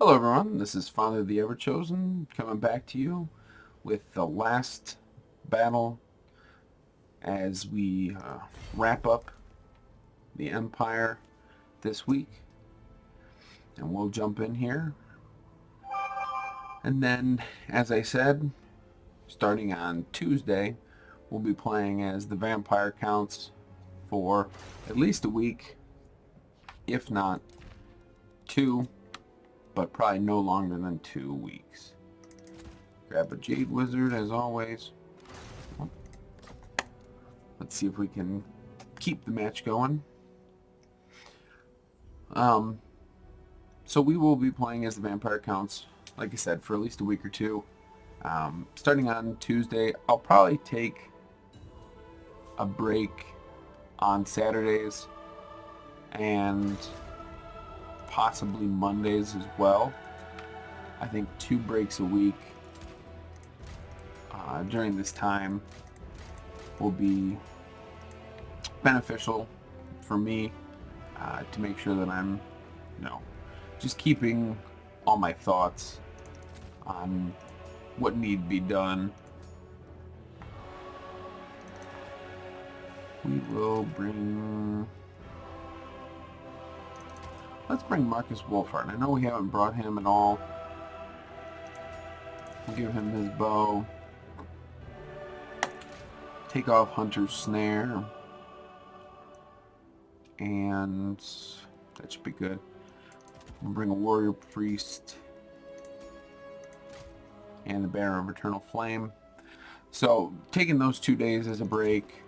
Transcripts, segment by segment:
Hello everyone, this is Father the Everchosen coming back to you with the last battle as we wrap up the Empire this week. And we'll jump in here. And then, as I said, starting on Tuesday, we'll be playing as the Vampire Counts for at least a week, if not two, but probably no longer than 2 weeks. Grab a Jade Wizard as always. Let's see if we can keep the match going. So we will be playing as the Vampire Counts, like I said, for at least a week or two. Starting on Tuesday, I'll probably take a break on Saturdays and possibly Mondays as well. I think 2 breaks a week during this time will be beneficial for me to make sure that I'm, just keeping all my thoughts on what need to be done. We will bring... Let's bring Marcus Wolfhard. I know we haven't brought him at all. We'll give him his bow. Take off Hunter's Snare. And that should be good. We'll bring a Warrior Priest. And the Banner of Eternal Flame. So, taking those 2 days as a break.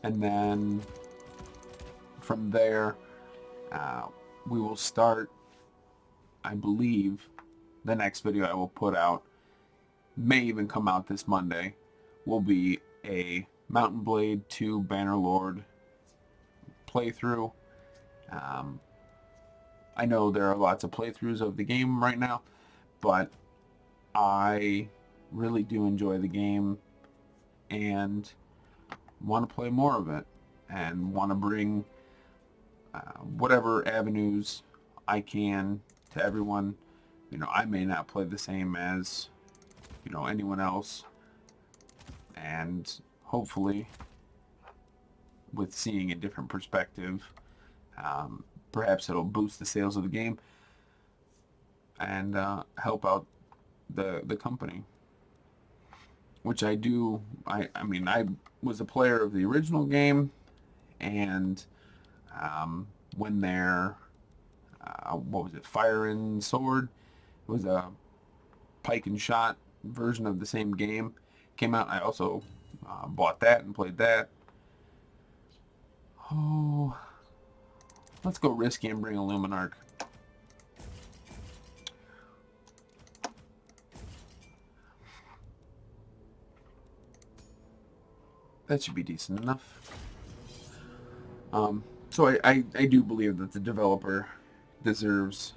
And then from there, we will start, I believe, the next video I will put out, may even come out this Monday, will be a Mountain Blade 2 Bannerlord playthrough. I know there are lots of playthroughs of the game right now, but I really do enjoy the game and want to play more of it and want to bring whatever avenues I can to everyone. I may not play the same as anyone else, and hopefully with seeing a different perspective, perhaps it'll boost the sales of the game and help out the company, which I do. I was a player of the original game, and when their what was it, Fire and Sword, it was a pike and shot version of the same game, came out. I also bought that and played that. Oh, let's go risky and bring a Luminarch. That should be decent enough. So I do believe that the developer deserves,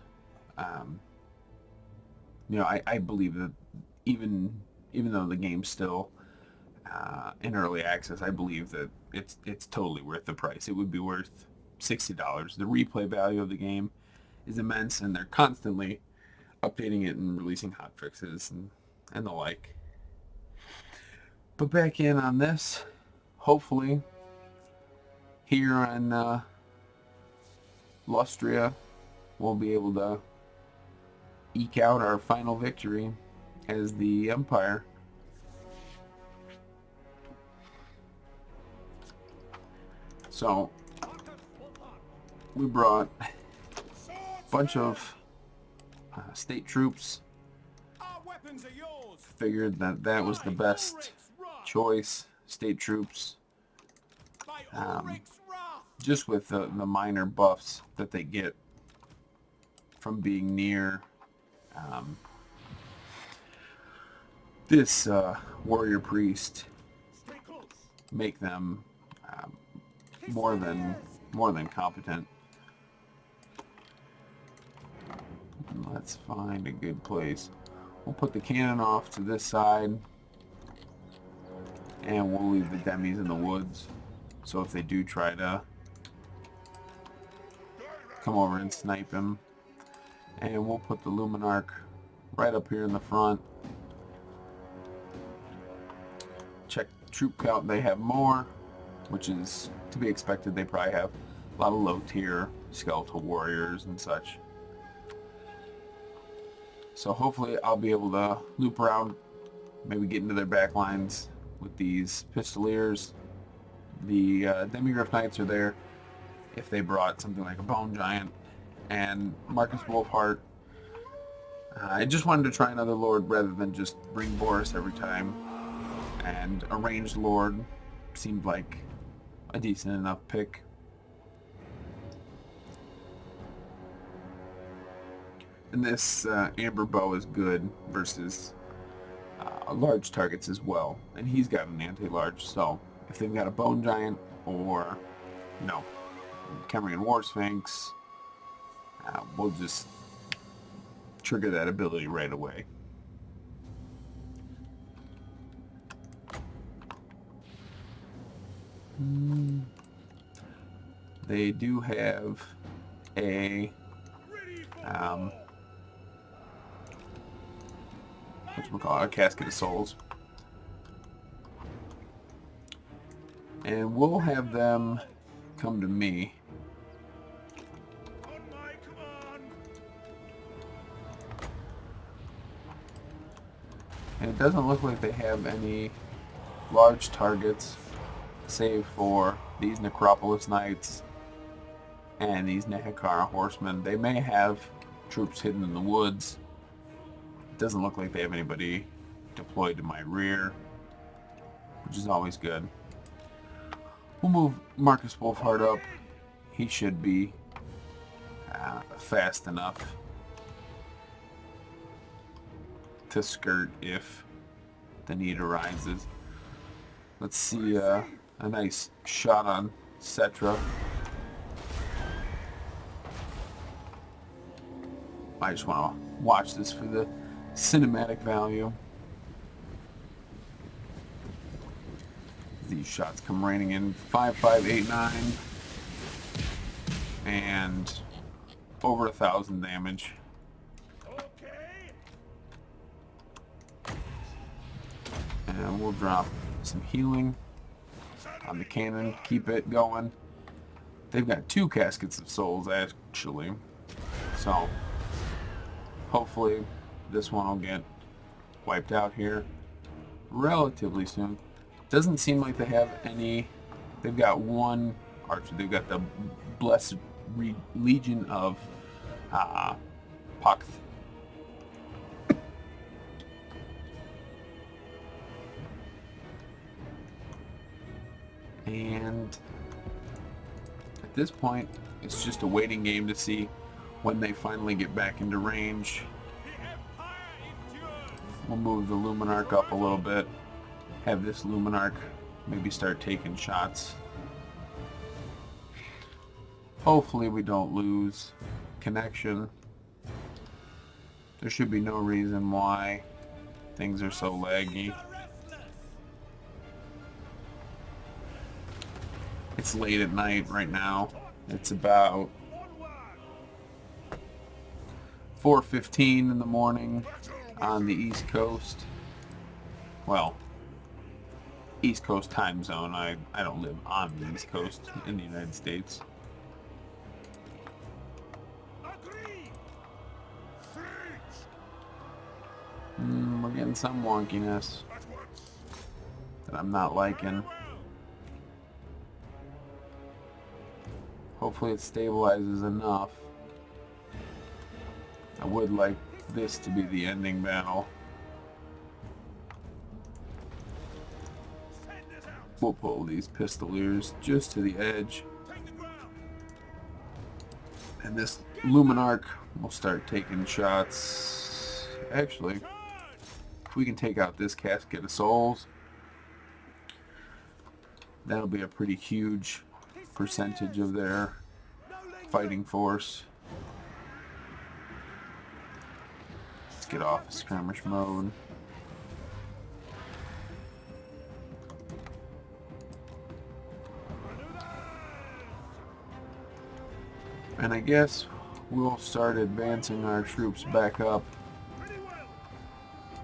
I believe that even though the game's still in early access, I believe that it's totally worth the price. It would be worth $60. The replay value of the game is immense, and they're constantly updating it and releasing hotfixes and the like. But back in on this, hopefully here on Lustria, we'll be able to eke out our final victory as the Empire. So we brought a bunch of state troops. Figured that was the best choice. State troops, just with the minor buffs that they get from being near this warrior priest, make them more than competent. Let's find a good place. We'll put the cannon off to this side, and we'll leave the demis in the woods. So if they do try to come over and snipe him, And we'll put the Luminarch right up here in the front. Check troop count, they have more, which is to be expected. They probably have a lot of low tier skeletal warriors and such. So hopefully I'll be able to loop around, maybe get into their back lines with these Pistoliers. The Demigryph Knights are there if they brought something like a Bone Giant. And Marcus Wolfheart, I just wanted to try another Lord rather than just bring Boris every time. And a ranged Lord seemed like a decent enough pick. And this Amber Bow is good versus large targets as well. And he's got an anti-large, so if they've got a Bone Giant or, Khemrian War Sphinx, we'll just trigger that ability right away. They do have a whatchamacallit, a Casket of Souls. And we'll have them come to me. And it doesn't look like they have any large targets, save for these Necropolis Knights and these Nehekara Horsemen. They may have troops hidden in the woods. It doesn't look like they have anybody deployed to my rear, which is always good. We'll move Marcus Wolfheart up. He should be fast enough to skirt if the need arises. Let's see a nice shot on Settra. I just want to watch this for the cinematic value. These shots come raining in. 5589 and over 1,000 damage. And we'll drop some healing on the cannon. Keep it going. They've got 2 Caskets of Souls actually, so hopefully this one will get wiped out here relatively soon. Doesn't seem like they have any. They've got 1 archer. They've got the Blessed Legion of Pakth. And at this point, it's just a waiting game to see when they finally get back into range. We'll move the Luminarch up a little bit. Have this Luminarch maybe start taking shots. Hopefully we don't lose connection. There should be no reason why things are so laggy. It's late at night right now. It's about 4:15 in the morning on the East Coast. Well, East Coast time zone. I don't live on the East Coast in the United States. We're getting some wonkiness that I'm not liking. Hopefully it stabilizes enough. I would like this to be the ending battle. We'll pull these Pistoliers just to the edge. And this Luminarch will start taking shots. Actually, if we can take out this Casket of Souls, that'll be a pretty huge percentage of their fighting force. Let's get off of skirmish mode. And I guess we'll start advancing our troops back up.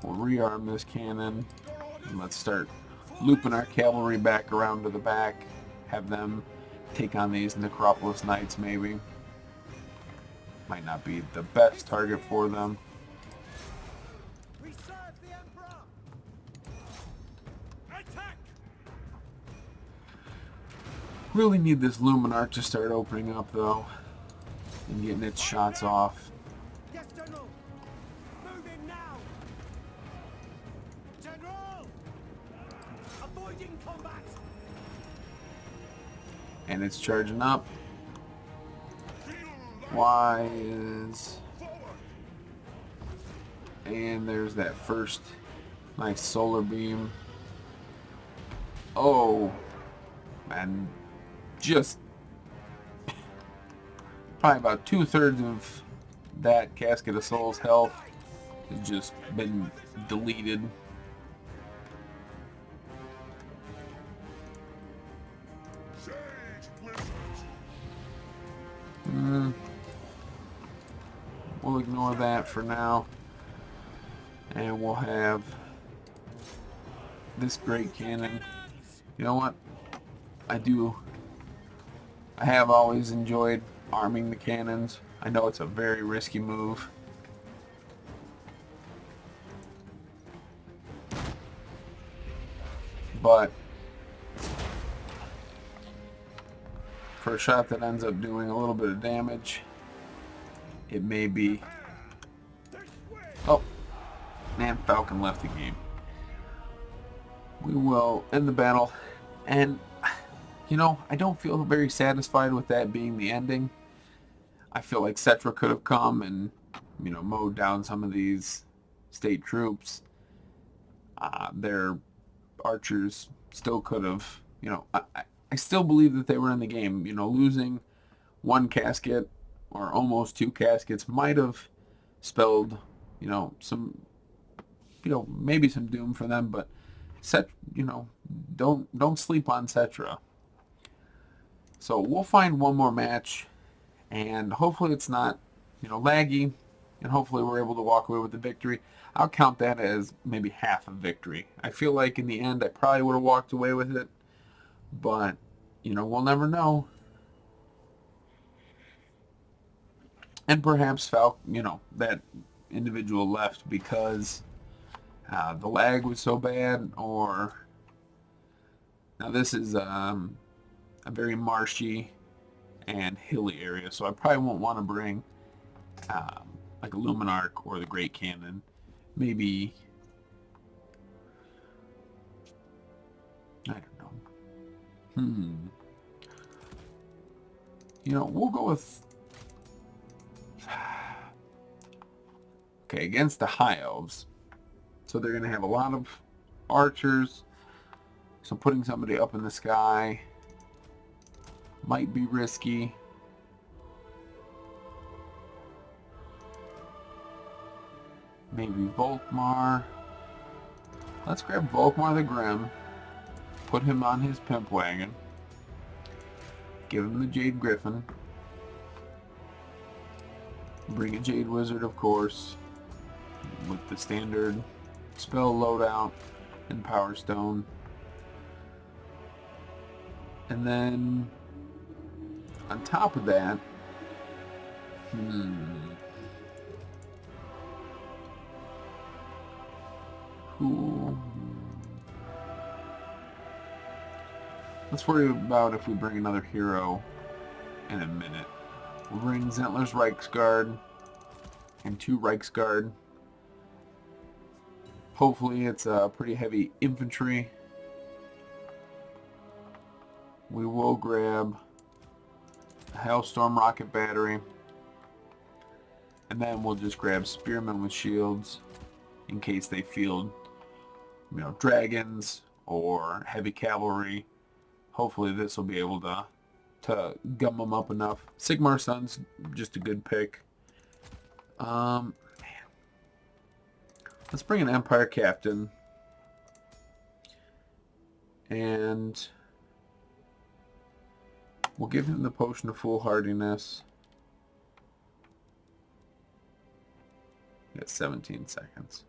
We'll rearm this cannon. And let's start looping our cavalry back around to the back. Have them take on these Necropolis Knights maybe. Might not be the best target for them. We serve the Emperor! Attack! Really need this Luminarch to start opening up though. And getting its shots off. Yes, General! Move in now! General! Avoiding combat! And it's charging up. Y is... And there's that first nice solar beam. Oh, and just probably about 2/3 of that Casket of Souls health has just been deleted. We'll ignore that for now. And we'll have this great cannon. You know what? I have always enjoyed arming the cannons. I know it's a very risky move. But for a shot that ends up doing a little bit of damage, it may be... Oh, man, Falcon left the game. We will end the battle, and you know, I don't feel very satisfied with that being the ending. I feel like Settra could have come and, you know, mowed down some of these state troops. Their archers still could have, you know, I still believe that they were in the game. You know, losing one casket or almost two caskets might have spelled, you know, some, you know, maybe some doom for them, but you know, don't sleep on Settra. So we'll find one more match, and hopefully it's not, you know, laggy, and hopefully we're able to walk away with the victory. I'll count that as maybe half a victory. I feel like in the end I probably would have walked away with it, but, you know, we'll never know. And perhaps you know, that individual left because the lag was so bad, or... Now this is a very marshy and hilly area, so I probably won't want to bring like a Luminarch or the Great Cannon. Maybe, I don't know. You know, we'll go with... Okay, against the High Elves. So they're going to have a lot of archers. So putting somebody up in the sky might be risky. Maybe Volkmar. Let's grab Volkmar the Grim. Put him on his pimp wagon. Give him the Jade Griffin. Bring a Jade Wizard, of course, with the standard spell loadout and Power Stone. And then on top of that, let's worry about if we bring another hero in a minute. We'll bring Zentler's Reiksguard and 2 Reiksguard. Hopefully it's a pretty heavy infantry. We will grab a Hailstorm Rocket Battery. And then we'll just grab Spearmen with shields in case they field, you know, dragons or heavy cavalry. Hopefully this will be able to gum them up enough. Sigmar Sun's just a good pick. Man. Let's bring an Empire Captain. And we'll give him the Potion of Foolhardiness. Got 17 seconds.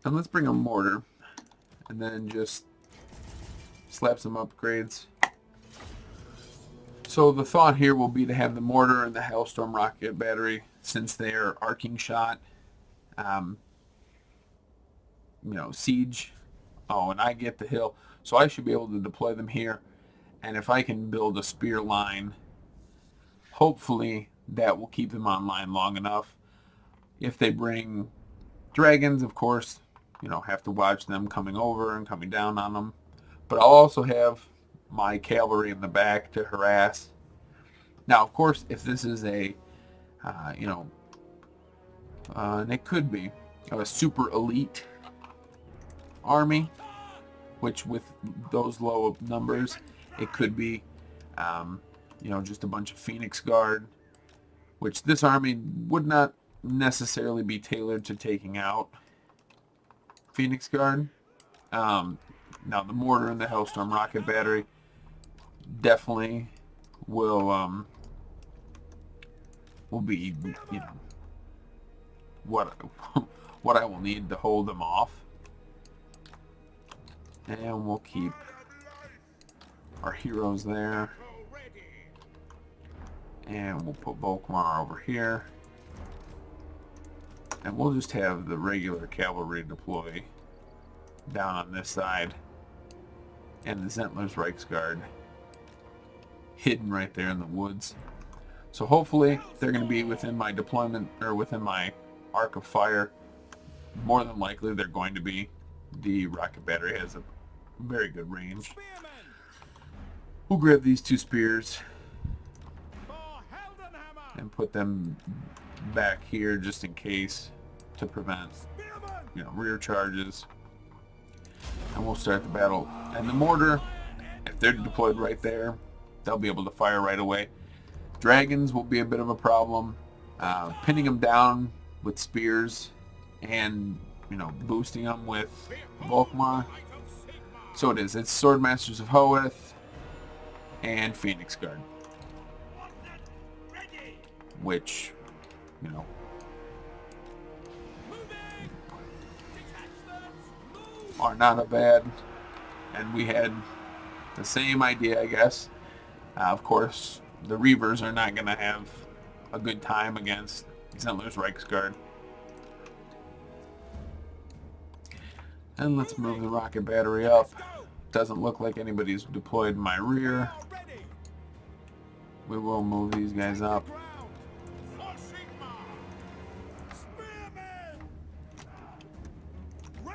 And let's bring a mortar and then just slap some upgrades. So the thought here will be to have the mortar and the Hailstorm rocket battery, since they're arcing shot, siege. Oh, and I get the hill, so I should be able to deploy them here. And if I can build a spear line, hopefully that will keep them online long enough. If they bring dragons, of course, have to watch them coming over and coming down on them. But I'll also have my cavalry in the back to harass. Now, of course, if this is and it could be a super elite army, which with those low numbers, it could be, just a bunch of Phoenix Guard, which this army would not necessarily be tailored to taking out Phoenix Guard. Now, the mortar and the Hailstorm rocket battery definitely will be, what I will need to hold them off. And we'll keep our heroes there. And we'll put Volkmar over here. And we'll just have the regular cavalry deploy down on this side. And the Zentler's Reichsguard hidden right there in the woods. So hopefully they're going to be within my deployment, or within my arc of fire. More than likely they're going to be. The rocket battery has a very good range. We'll grab these 2 spears and put them back here just in case, to prevent rear charges. And we'll start the battle. And the mortar, if they're deployed right there, they'll be able to fire right away. Dragons will be a bit of a problem. Pinning them down with spears and boosting them with Volkmar. So it is. It's Swordmasters of Hoeth and Phoenix Guard, which are not a bad. And we had the same idea, I guess. Of course, the Reavers are not going to have a good time against Zentler's Reichsguard. And let's move the rocket battery up. Doesn't look like anybody's deployed in my rear. We will move these guys up.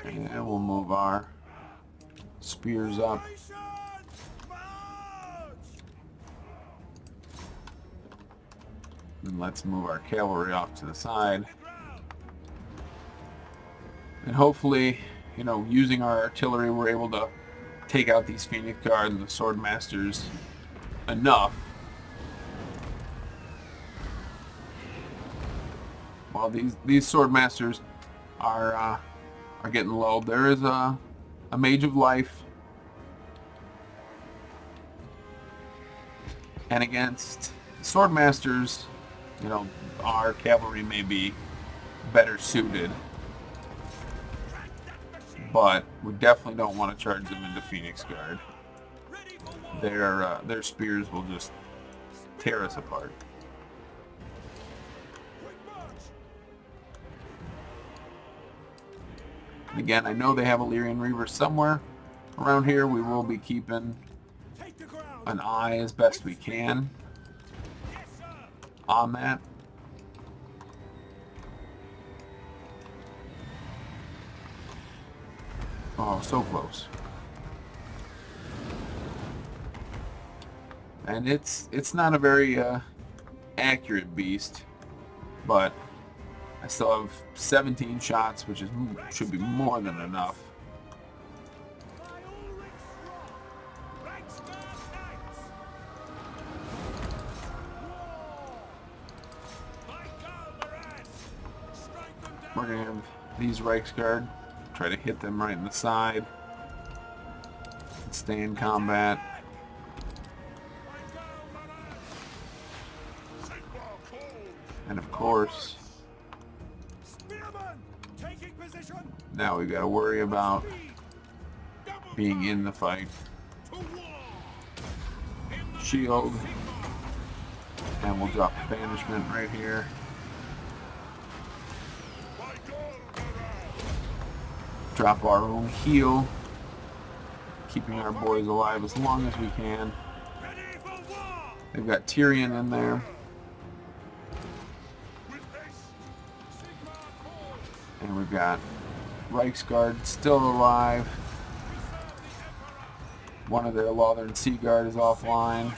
And we'll move our spears up. And let's move our cavalry off to the side. And hopefully, using our artillery, we're able to take out these Phoenix Guard and the Swordmasters enough. While these Swordmasters are getting low, there is a Mage of Life. And against Swordmasters, our cavalry may be better suited, but we definitely don't want to charge them into Phoenix Guard. Their spears will just tear us apart. And again, I know they have Illyrian Reaver somewhere around here. We will be keeping an eye as best we can on that. Oh, so close. And it's not a very accurate beast, but I still have 17 shots, which should be more than enough. We're going to have these Reichsguard try to hit them right in the side and stay in combat. And of course, position. Now we got to worry about being in the fight. Shield. And we'll drop the banishment right here. Drop our own heal. Keeping our boys alive as long as we can. They've got Tyrion in there. And we've got Reiksguard still alive. One of their Lothern Sea Guard is offline.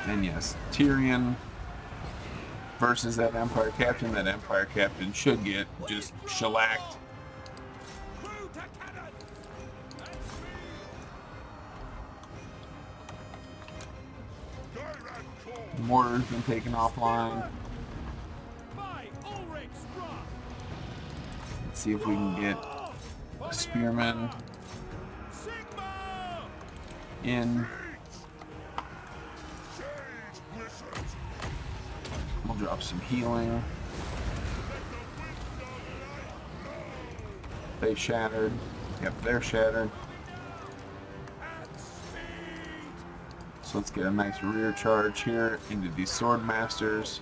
And yes, Tyrion versus that Empire Captain. That Empire Captain should get just shellacked. The mortar's been taken offline. Let's see if we can get a spearman in. We'll drop some healing. They shattered. Yep, they're shattered. So let's get a nice rear charge here into these sword masters.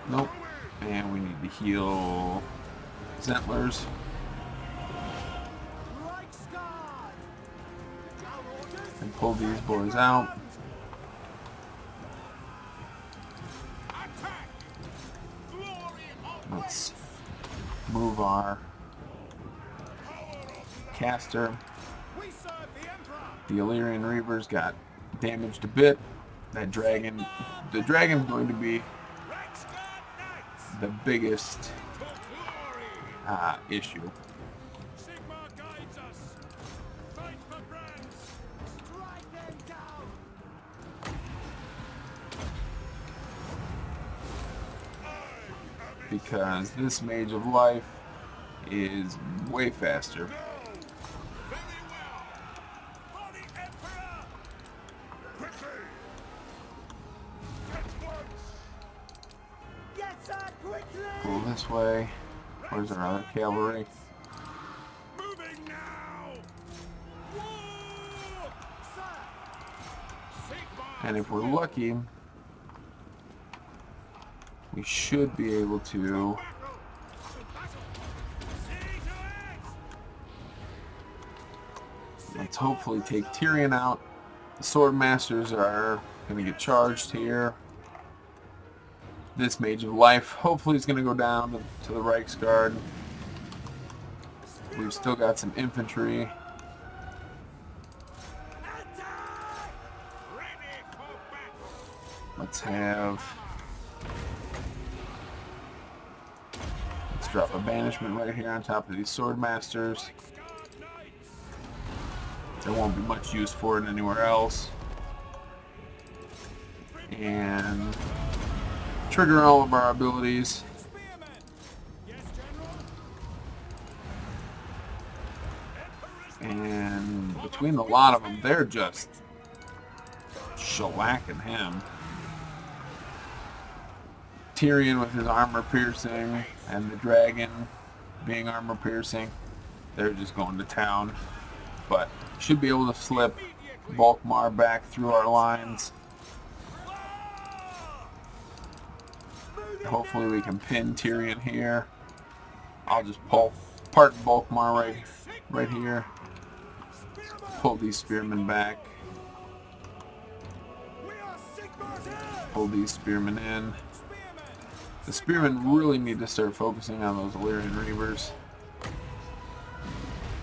Nope. And we need to heal Zentlers. And pull these boys out. Let's move our caster. The Illyrian Reavers got damaged a bit. That dragon, the dragon's going to be the biggest issue. Because this Mage of Life is way faster. Pull this way. Where's our other cavalry? And if we're lucky, we should be able to let's hopefully take Tyrion out. The sword masters are going to get charged here. This Mage of Life hopefully is going to go down to the Reiksguard. We've still got some infantry. Let's drop a banishment right here on top of these sword masters. There won't be much use for it anywhere else. And trigger all of our abilities. And between a lot of them, they're just shellacking him. Tyrion with his armor piercing and the dragon being armor piercing, they're just going to town. But should be able to slip Volkmar back through our lines. Hopefully we can pin Tyrion here. I'll just part Volkmar right here. Pull these spearmen back. Pull these spearmen in. The spearmen really need to start focusing on those Illyrian Reavers.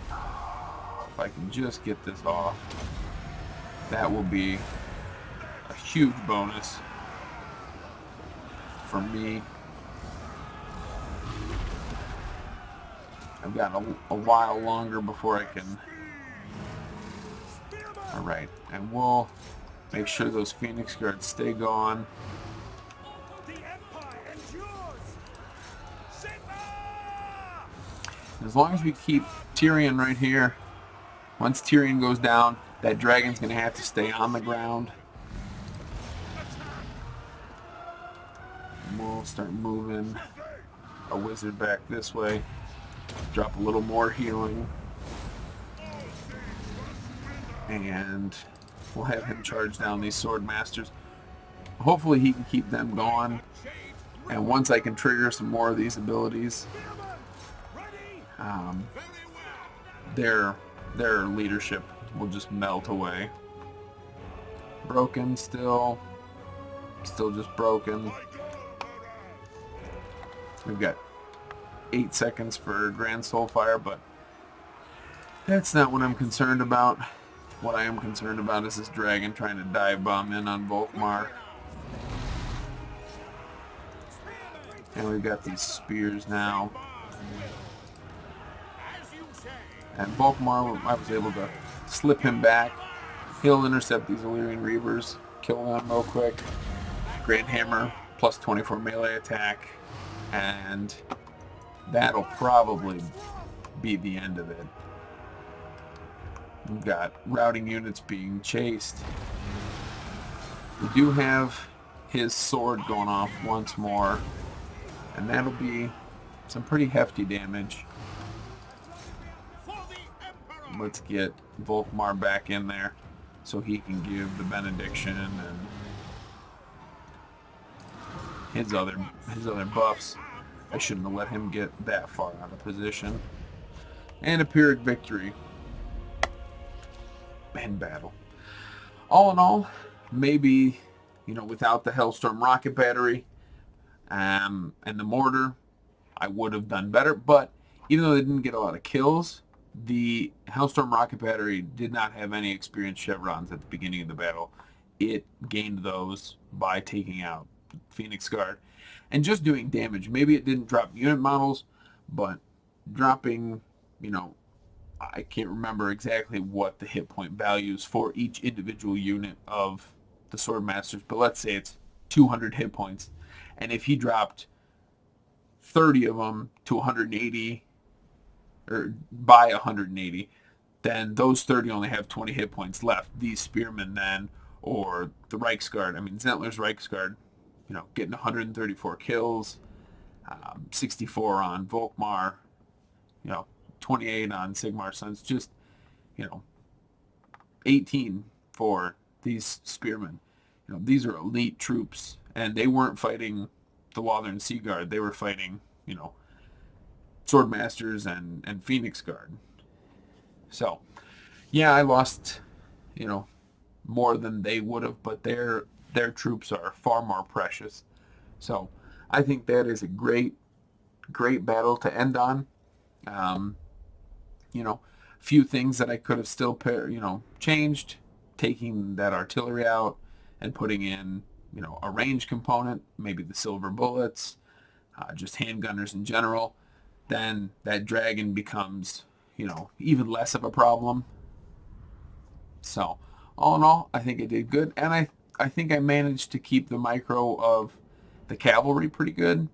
If I can just get this off, that will be a huge bonus for me. I've got a while longer before I can. Alright, and we'll make sure those Phoenix Guards stay gone. As long as we keep Tyrion right here, once Tyrion goes down, that dragon's going to have to stay on the ground. And we'll start moving a wizard back this way. Drop a little more healing. And we'll have him charge down these sword masters. Hopefully he can keep them going. And once I can trigger some more of these abilities, their leadership will just melt away. Broken still just broken. We've got 8 seconds for Grand Soulfire, but that's not what I'm concerned about. What I am concerned about is this dragon trying to dive bomb in on Volkmar. And we've got these spears now. And Volkmar, I was able to slip him back. He'll intercept these Illyrian Reavers, kill them real quick. Grand Hammer, plus 24 melee attack. And that'll probably be the end of it. We've got routing units being chased. We do have his sword going off once more, and that'll be some pretty hefty damage. Let's get Volkmar back in there so he can give the benediction and his other buffs. I shouldn't have let him get that far out of position. And a Pyrrhic victory. And battle. All in all, maybe, without the Hellstorm rocket battery and the mortar, I would have done better. But even though they didn't get a lot of kills, the Hellstorm rocket battery did not have any experienced chevrons at the beginning of the battle. It gained those by taking out Phoenix Guard and just doing damage. Maybe it didn't drop unit models, but dropping, I can't remember exactly what the hit point values for each individual unit of the Sword Masters, but let's say it's 200 hit points. And if he dropped 30 of them to 180, or by 180, then those 30 only have 20 hit points left. These Spearmen then, or the Reiksguard, Zentler's Reiksguard, getting 134 kills, 64 on Volkmar, 28 on Sigmar Sons, just, 18 for these Spearmen. These are elite troops, and they weren't fighting the Lothern Sea Guard. They were fighting, Sword Masters and Phoenix Guard. So, yeah, I lost, more than they would have, but their troops are far more precious. So, I think that is a great battle to end on. Few things that I could have still, changed, taking that artillery out and putting in, a range component, maybe the silver bullets, just handgunners in general. Then that dragon becomes, even less of a problem. So, all in all, I think I did good, and I think I managed to keep the micro of the cavalry pretty good.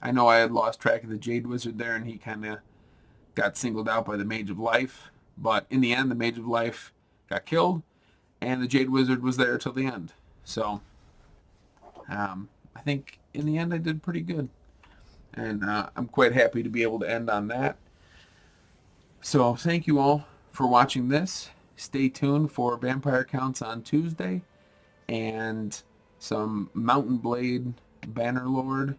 I know I had lost track of the Jade Wizard there, and he kind of got singled out by the Mage of Life. But in the end, the Mage of Life got killed, and the Jade Wizard was there till the end. So, I think in the end I did pretty good. And I'm quite happy to be able to end on that. So, thank you all for watching this. Stay tuned for Vampire Counts on Tuesday, and some Mountain Blade Bannerlord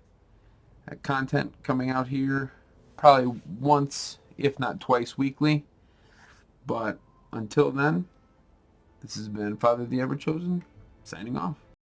content coming out here probably once, if not twice weekly. But until then, this has been Father the Everchosen, signing off.